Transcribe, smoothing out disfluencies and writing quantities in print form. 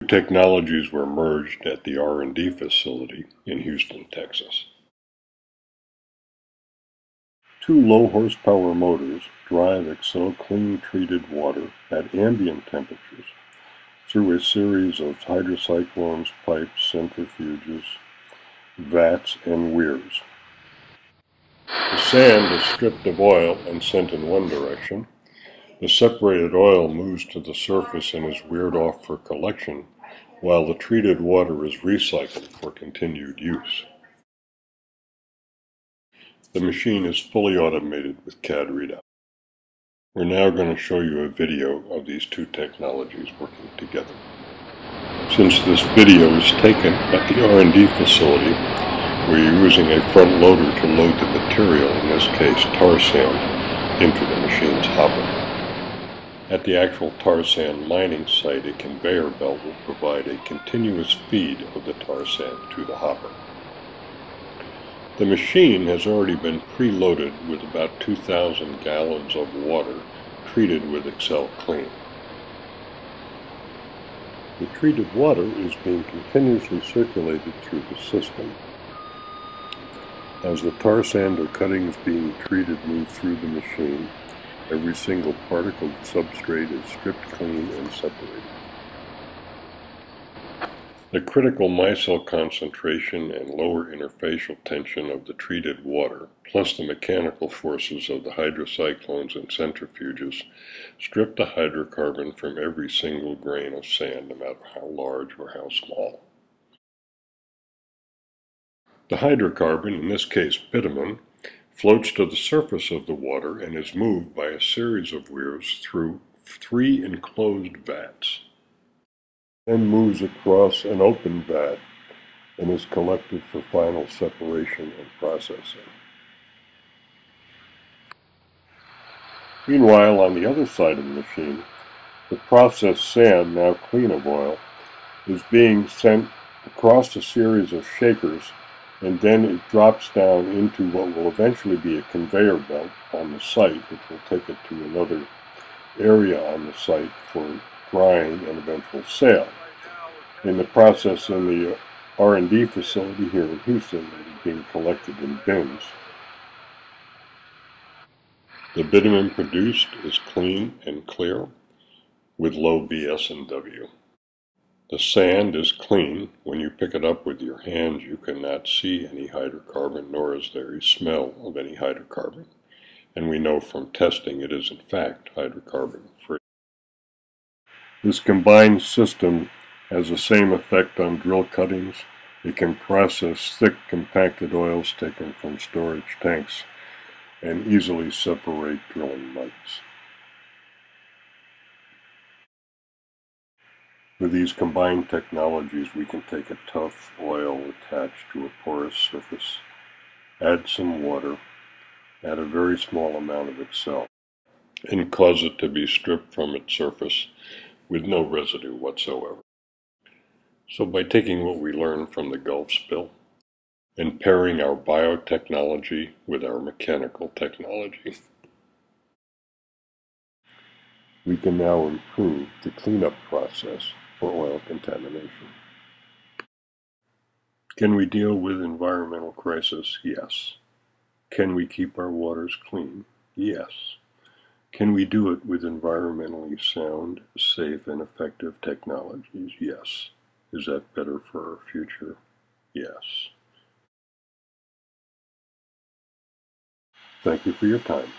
Technologies were merged at the R&D facility in Houston, Texas. Two low-horsepower motors drive Excel clean treated water at ambient temperatures through a series of hydrocyclones, pipes, centrifuges, vats, and weirs. The sand is stripped of oil and sent in one direction. The separated oil moves to the surface and is weired off for collection, while the treated water is recycled for continued use. The machine is fully automated with CAD readout. We're now going to show you a video of these two technologies working together. Since this video is taken at the R&D facility, we're using a front loader to load the material, in this case tar sand, into the machine's hopper. At the actual tar sand mining site, a conveyor belt will provide a continuous feed of the tar sand to the hopper. The machine has already been preloaded with about 2,000 gallons of water treated with Excel Clean. The treated water is being continuously circulated through the system. As the tar sand or cuttings being treated move through the machine, every single particle of substrate is stripped clean and separated. The critical micelle concentration and lower interfacial tension of the treated water, plus the mechanical forces of the hydrocyclones and centrifuges, strip the hydrocarbon from every single grain of sand, no matter how large or how small. The hydrocarbon, in this case bitumen, floats to the surface of the water and is moved by a series of weirs through 3 enclosed vats. Then moves across an open vat and is collected for final separation and processing. Meanwhile, on the other side of the machine, the processed sand, now clean of oil, is being sent across a series of shakers, and then it drops down into what will eventually be a conveyor belt on the site, which will take it to another area on the site for drying and eventual sale. In the process, in the R&D facility here in Houston, it is being collected in bins. The bitumen produced is clean and clear with low BS&W. The sand is clean. When you pick it up with your hands, you cannot see any hydrocarbon, nor is there a smell of any hydrocarbon. And we know from testing it is in fact hydrocarbon-free. This combined system has the same effect on drill cuttings. It can process thick, compacted oils taken from storage tanks and easily separate drilling muds. With these combined technologies, we can take a tough oil attached to a porous surface, add some water, add a very small amount of Excel, and cause it to be stripped from its surface with no residue whatsoever. So by taking what we learned from the Gulf spill and pairing our biotechnology with our mechanical technology, we can now improve the cleanup process for oil contamination. Can we deal with environmental crisis? Yes. Can we keep our waters clean? Yes. Can we do it with environmentally sound, safe, and effective technologies? Yes. Is that better for our future? Yes. Thank you for your time.